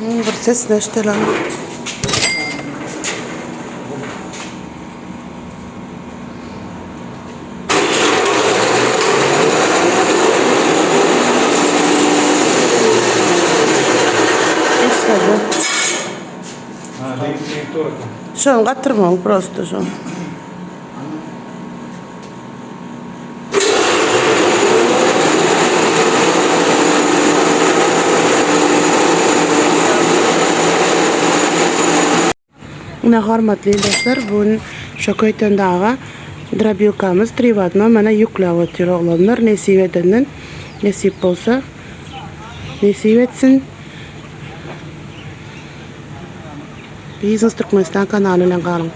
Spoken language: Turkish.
Bir ses neştelen. Şu an katırmam prosto şu an. Yine hormatly dostlar, bugün Şokoytondağı drabilkamız privatno mana yuklayotyor oğlanlar. Nesip edenden nesip bolsa nesip etsin. BİZNES TÜRKMENİSTAN kanalıyla kalın.